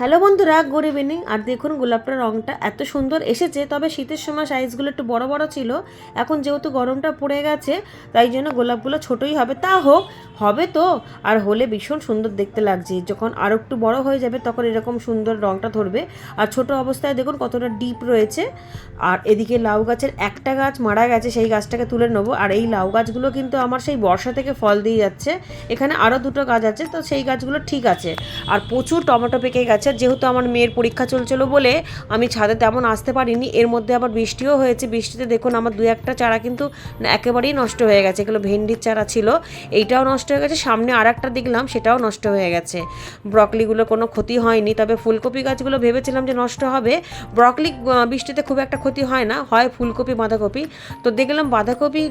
Hello বন্ধুরা, good evening. আর দেখুন গোলাপটার রঙটা এত সুন্দর এসেছে, তবে শীতের সময় সাইজগুলো একটু বড় বড় ছিল। এখন যেহেতু গরমটা পড়ে গেছে, তাই জন্য গোলাপগুলো ছোটোই হবে। তা হোক, হবে তো। আর হলে ভীষণ সুন্দর দেখতে লাগছে। যখন আরও একটু বড় হয়ে যাবে তখন এরকম সুন্দর রঙটা ধরবে। আর ছোট অবস্থায় দেখুন কতটা ডিপ রয়েছে। আর এদিকে লাউ গাছের একটা গাছ মারা গেছে, সেই গাছটাকে তুলে নেবো। আর এই লাউ গাছগুলো কিন্তু আমার সেই বর্ষা থেকে ফল দিয়ে যাচ্ছে। এখানে আরও দুটো গাছ আছে, তো সেই গাছগুলো ঠিক আছে। আর প্রচুর টমেটো পেকে গেছে। যেহেতু আমার মেয়ের পরীক্ষা চলছিল বলে আমি ছাদে তেমন আসতে পারিনি। এর মধ্যে আবার বৃষ্টিও হয়েছে। বৃষ্টিতে দেখুন আমার দু একটা চারা কিন্তু একেবারেই নষ্ট হয়ে গেছে। এগুলো ভেন্ডির চারা ছিল, এইটাও নষ্ট হয়ে গেছে। সামনে আর একটা দেখলাম, সেটাও নষ্ট হয়ে গেছে। ব্রকলিগুলো কোনো ক্ষতি হয়নি, তবে ফুলকপি গাছগুলো ভেবেছিলাম যে নষ্ট হবে। ব্রকলি বৃষ্টিতে খুব একটা ক্ষতি হয় না, হয় ফুলকপি বাঁধাকপি। তো দেখলাম বাঁধাকপি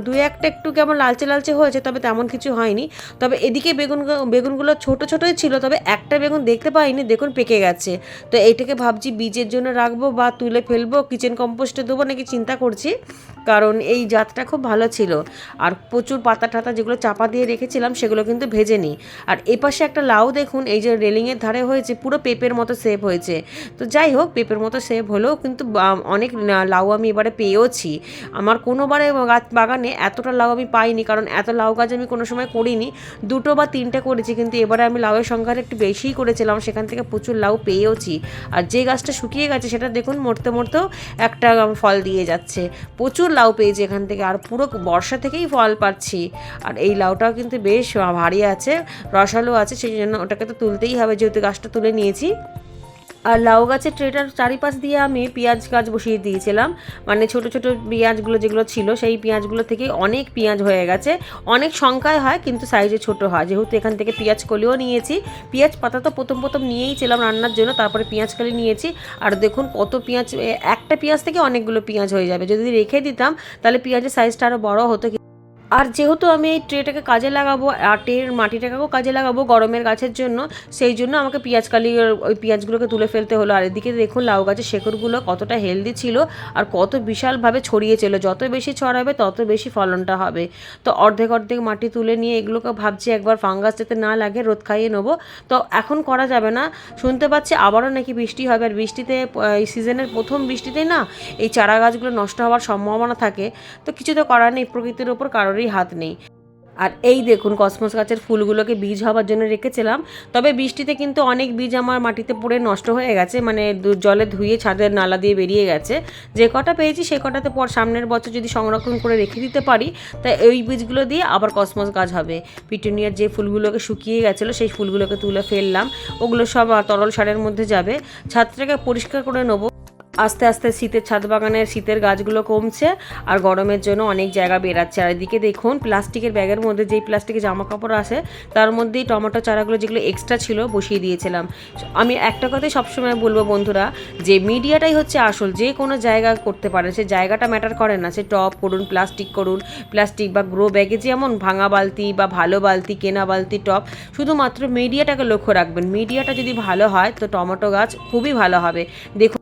দু একটা একটু কেমন লালচে লালচে হয়েছে, তবে তেমন কিছু হয়নি। তবে এদিকে বেগুনগুলো ছোট ছোটোই ছিল, তবে একটা বেগুন দেখতে পাইনি, দেখুন পেকে গেছে। তো এইটাকে ভাবছি বীজের জন্য রাখবো বা তুলে ফেলবো, কিচেন কম্পোস্টে দেবো নাকি চিন্তা করছি। কারণ এই জাতটা খুব ভালো ছিল। আর প্রচুর পাতা টাতা যেগুলো চাপা দিয়ে রেখেছিলাম সেগুলো কিন্তু ভেজে নিই। আর এপাশে একটা লাউ দেখুন, এই যে রেলিংয়ের ধারে হয়েছে, পুরো পেঁপের মতো শেপ হয়েছে। তো যাই হোক, পেঁপের মতো শেপ হলেও কিন্তু অনেক লাউ আমি এবারে পেয়েওছি। আমার কোনোবারে গাছ বাগানে এতটা লাউ আমি পাইনি, কারণ এত লাউ গাছ আমি কোনো সময় করিনি। দুটো বা তিনটে করেছি, কিন্তু এবারে আমি লাউয়ের সংখ্যাটা একটু বেশিই করেছিলাম, সেখান থেকে প্রচুর লাউ পেয়েওছি। আর যে গাছটা শুকিয়ে গেছে সেটা দেখুন মরতে মরতেও একটা ফল দিয়ে যাচ্ছে। প্রচুর লাউ পেয়েছি এখান থেকে, আর পুরো বর্ষা থেকেই ফল পাচ্ছি। আর এই লাউটাও কিন্তু বেশ ভারী আছে, রসালো আছে, সেই জন্য ওটাকে তো তুলতেই হবে, যেহেতু গাছটা তুলে নিয়েছি। আর লাউ গাছের ট্রেটার চারিপাশ দিয়ে আমি পেঁয়াজ গাছ বসিয়ে দিয়েছিলাম। মানে ছোট ছোট পেঁয়াজগুলো যেগুলো ছিল, সেই পেঁয়াজগুলো থেকে অনেক পেঁয়াজ হয়ে গেছে। অনেক সংখ্যায় হয় কিন্তু সাইজে ছোট হয়। যেহেতু এখান থেকে পেঁয়াজ কলিও নিয়েছি, পেঁয়াজ পাতা তো প্রথম প্রথম নিয়েইছিলাম রান্নার জন্য, তারপরে পেঁয়াজ কলি নিয়েছি। আর দেখুন কত পেঁয়াজ, একটা পেঁয়াজ থেকে অনেকগুলো পেঁয়াজ হয়ে যাবে। যদি রেখে দিতাম তাহলে পেঁয়াজের সাইজটা আরও বড় হতো। আর যেহেতু আমি এই ট্রেটাকে কাজে লাগাবো, আর ট্রের মাটিটাকেও কাজে লাগাবো গরমের গাছের জন্য, সেই জন্য আমাকে পেঁয়াজকালি ওই পেঁয়াজগুলোকে তুলে ফেলতে হলো। আর এদিকে দেখুন লাউ গাছের শেকড়গুলো কতটা হেলদি ছিল, আর কত বিশালভাবে ছড়িয়েছিল। যত বেশি ছড়াবে তত বেশি ফলনটা হবে। তো অর্ধেক অর্ধেক মাটি তুলে নিয়ে এগুলোকে ভাবছি একবার ফাঙ্গাস যাতে না লাগে রোদ খাইয়ে নেবো। তো এখন করা যাবে না, শুনতে পাচ্ছি আবারও নাকি বৃষ্টি হবে। আর বৃষ্টিতে, এই সিজনের প্রথম বৃষ্টিতেই না এই চারা গাছগুলো নষ্ট হওয়ার সম্ভাবনা থাকে। তো কিছু তো করার নেই, প্রকৃতির ওপর কারোরই হাত নেই। আর এই দেখুন কসমস গাছের ফুলগুলোকে বীজ হবার জন্য রেখেছিলাম, তবে বৃষ্টিতে কিন্তু অনেক বীজ আমার মাটিতে পড়ে নষ্ট হয়ে গেছে। মানে জলে ধুয়ে ছাদের নালা দিয়ে বেরিয়ে গেছে। যে কটা পেয়েছি সে কটাতে পর সামনের বছর যদি সংরক্ষণ করে রেখে দিতে পারি, তাই ওই বীজগুলো দিয়ে আবার কসমস গাছ হবে। পিটুনিয়ার যে ফুলগুলোকে শুকিয়ে গেছিলো সেই ফুলগুলোকে তুলে ফেললাম, ওগুলো সব তরল সারের মধ্যে যাবে। ছাদটাকে পরিষ্কার করে নেবো। আস্তে আস্তে শীতের ছাদ বাগানের শীতের গাছগুলো কমছে, আর গরমের জন্য অনেক জায়গা বেরাচ্ছে। আর এদিকে দেখুন প্লাস্টিকের ব্যাগের মধ্যে, যেই প্লাস্টিকের জামা কাপড় আসে তার মধ্যেই টমেটো চারাগুলো যেগুলো এক্সট্রা ছিল বসিয়ে দিয়েছিলাম। আমি একটা কথাই সবসময় বলবো বন্ধুরা, যে মিডিয়াটাই হচ্ছে আসল। যে কোনো জায়গা করতে পারে, সে জায়গাটা ম্যাটার করে না। সে টব করুন, প্লাস্টিক করুন, প্লাস্টিক বা গ্রো ব্যাগে যেমন ভাঙা বালতি বা ভালো বালতি, কেনা বালতি, টব, শুধুমাত্র মিডিয়াটাকে লক্ষ্য রাখবেন। মিডিয়াটা যদি ভালো হয় তো টমেটো গাছ খুবই ভালো হবে। দেখুন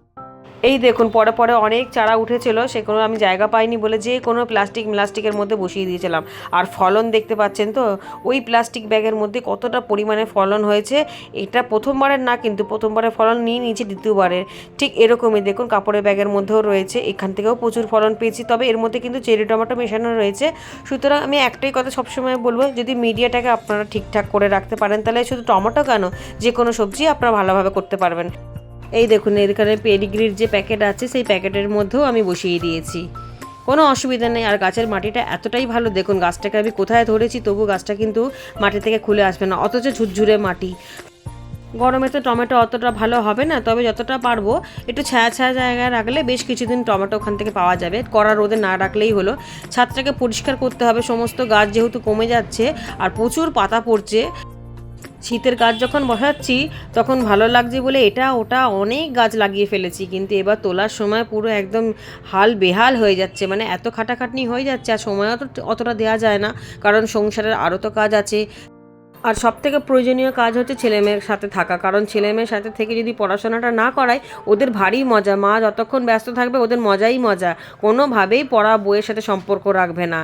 এই দেখুন পরে পরে অনেক চারা উঠেছিল, সেগুলো আমি জায়গা পাইনি বলে যে কোনো প্লাস্টিকের মধ্যে বসিয়ে দিয়েছিলাম। আর ফলন দেখতে পাচ্ছেন তো, ওই প্লাস্টিক ব্যাগের মধ্যে কতটা পরিমাণে ফলন হয়েছে। এটা প্রথমবারের না, কিন্তু প্রথমবারের ফলন নিয়ে নিয়েছি দ্বিতীয়বারের। ঠিক এরকমই দেখুন কাপড়ের ব্যাগের মধ্যেও রয়েছে, এখান থেকেও প্রচুর ফলন পেয়েছি। তবে এর মধ্যে কিন্তু চেরি টমেটো মেশানো রয়েছে। সুতরাং আমি একটাই কথা সবসময় বলবো, যদি মিডিয়াটাকে আপনারা ঠিকঠাক করে রাখতে পারেন তাহলে শুধু টমেটো কেন, যে কোনো সবজি আপনারা ভালোভাবে করতে পারবেন। এই দেখুন এখানে পেডিগ্রির যে প্যাকেট আছে সেই প্যাকেটের মধ্যেও আমি বসিয়ে দিয়েছি, কোনো অসুবিধা নেই। আর গাছের মাটিটা এতটাই ভালো, দেখুন গাছটাকে আমি কোথায় ধরেছি তবু গাছটা কিন্তু মাটি থেকে খুলে আসবে না, অথচ ঝুরঝুরে মাটি। গরমে তো টমেটো অতটা ভালো হবে না, তবে যতটা পারবো একটু ছায়া ছায়া জায়গায় রাখলে বেশ কিছুদিন টমেটো ওখান থেকে পাওয়া যাবে। কড়া রোদে না রাখলেই হলো। ছাদটাকে পরিষ্কার করতে হবে, সমস্ত গাছ যেহেতু কমে যাচ্ছে আর প্রচুর পাতা পড়ছে। শীতের গাছ যখন বসাচ্ছি তখন ভালো লাগছে বলে এটা ওটা অনেক গাছ লাগিয়ে ফেলেছি, কিন্তু এবার তোলার সময় পুরো একদম হাল বেহাল হয়ে যাচ্ছে। মানে এত খাটাখাটনি হয়ে যাচ্ছে, আর সময়ও তো অতটা দেওয়া যায় না, কারণ সংসারের আরও তো কাজ আছে। আর সবথেকে প্রয়োজনীয় কাজ হচ্ছে ছেলেমেয়ের সাথে থাকা, কারণ ছেলেমেয়ের সাথে থেকে যদি পড়াশোনাটা না করায় ওদের ভারী মজা, মা যতক্ষণ ব্যস্ত থাকবে ওদের মজাই মজা, কোনোভাবেই পড়া বইয়ের সাথে সম্পর্ক রাখবে না।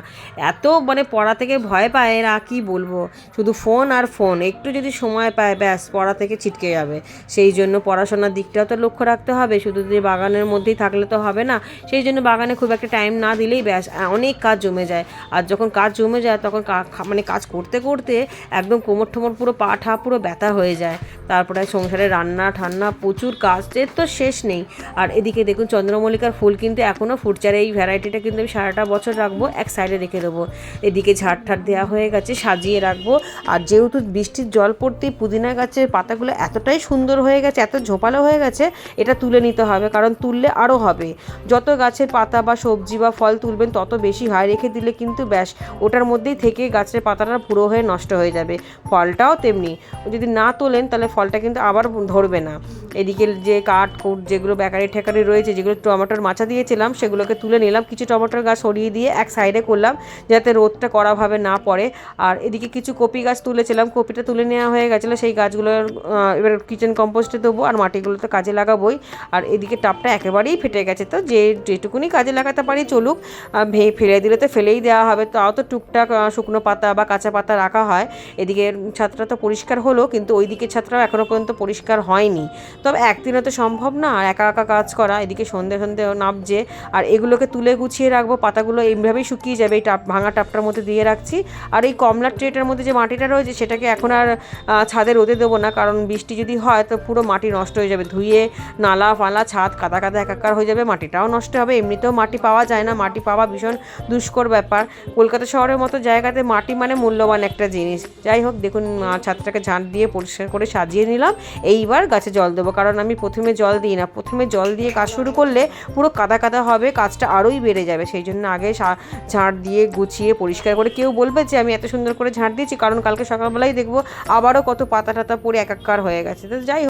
এত মানে পড়া থেকে ভয় পায় এরা, কি বলবো, শুধু ফোন আর ফোন, একটু যদি সময় পায় ব্যাস পড়া থেকে ছিটকে যাবে। সেই জন্য পড়াশোনার দিকটাও তো লক্ষ্য রাখতে হবে, শুধু যে বাগানের মধ্যেই থাকলে তো হবে না। সেই জন্য বাগানে খুব একটা টাইম না দিলেই ব্যাস অনেক কাজ জমে যায়। আর যখন কাজ জমে যায় তখন মানে কাজ করতে করতে একদম কোমর ঠোমর পুরো পা ঠা পুরো ব্যথা হয়ে যায়। তারপরে সংসারে রান্না ঠান্না প্রচুর কাজের তো শেষ নেই। আর এদিকে দেখুন চন্দ্রমল্লিকার ফুল কিন্তু এখনও ফুটছে, আর এই ভ্যারাইটিটা কিন্তু আমি সারাটা বছর রাখবো, এক সাইডে রেখে দেবো। এদিকে ঝাড় ঠাড় দেওয়া হয়ে গেছে, সাজিয়ে রাখবো। আর যেহেতু বৃষ্টির জল পড়তেই পুদিনা গাছের পাতাগুলো এতটাই সুন্দর হয়ে গেছে, এত ঝোপালো হয়ে গেছে, এটা তুলে নিতে হবে, কারণ তুললে আরও হবে। যত গাছের পাতা বা সবজি বা ফল তুলবেন তত বেশি হয়, রেখে দিলে কিন্তু ব্যাস ওটার মধ্যেই থেকে গাছের পাতাটা পুরো হয়ে নষ্ট হয়ে যাবে। ফলটাও তেমনি, যদি না তোলেন তাহলে ফলটা কিন্তু আবার ধরবে না। এদিকে যে কাঠ যেগুলো বেকারি ঠেকারি রয়েছে, যেগুলো টমেটোর মাচা দিয়েছিলাম সেগুলোকে তুলে নিলাম, কিছু টমেটোর গাছ সরিয়ে দিয়ে এক সাইডে করলাম যাতে রোদটা কড়াভাবে না পড়ে। আর এদিকে কিছু কপি গাছ তুলেছিলাম, কপিটা তুলে নেওয়া হয়ে গেছিলো, সেই গাছগুলো এবার কিচেন কম্পোস্টে দেবো, আর মাটিগুলো তো কাজে লাগাবোই। আর এদিকে টাবটা একেবারেই ফেটে গেছে, তো যেটুকুনি কাজে লাগাতে পারি চলুক, ফেলে দিলে তো ফেলেই দেওয়া হবে, তাও তো টুকটাক শুকনো পাতা বা কাঁচা পাতা রাখা হয়। এদিকে ছাদটা তো পরিষ্কার হলো, কিন্তু ওই দিকের ছাদটাও এখনও পর্যন্ত পরিষ্কার হয়নি। তবে একদিনে তো সম্ভব না একা একা কাজ করা। এদিকে সন্ধে নামছে, আর এগুলোকে তুলে গুছিয়ে রাখবো, পাতাগুলো এইভাবেই শুকিয়ে যাবে। এই ভাঙা টাপটার মধ্যে দিয়ে রাখছি। আর এই কমলার ট্রেটার মধ্যে যে মাটিটা রয়েছে সেটাকে এখন আর ছাদে রোদে দেবো না, কারণ বৃষ্টি যদি হয় তো পুরো মাটি নষ্ট হয়ে যাবে, ধুয়ে নালা ফালা ছাদ কাদা কাদা একাকার হয়ে যাবে, মাটিটাও নষ্ট হবে। এমনিতেও মাটি পাওয়া যায় না, মাটি পাওয়া ভীষণ দুষ্কর ব্যাপার। কলকাতা শহরের মতো জায়গাতে মাটি মানে মূল্যবান একটা জিনিস। যাই হোক, দেখুন ছাদটাকে ঝাঁট দিয়ে পরিষ্কার করে সাজিয়ে নিলাম। এইবার গাছে জল দেবো, কারণ আমি প্রথমে জল দিই না, প্রথমে জল দিয়ে কাজ শুরু করলে পুরো কাদা কাদা হবে, কাজটা আরোই বেড়ে যাবে। সেই জন্য আগে ঝাঁট দিয়ে গুছিয়ে পরিষ্কার করে, কেউ বলবে যে আমি এত সুন্দর করে ঝাঁট দিয়েছি, কারণ কালকে সকালবেলায় দেখবো আবারও কত পাতা টাতা পড়ে একাকার হয়ে গেছে। তো যাই হোক।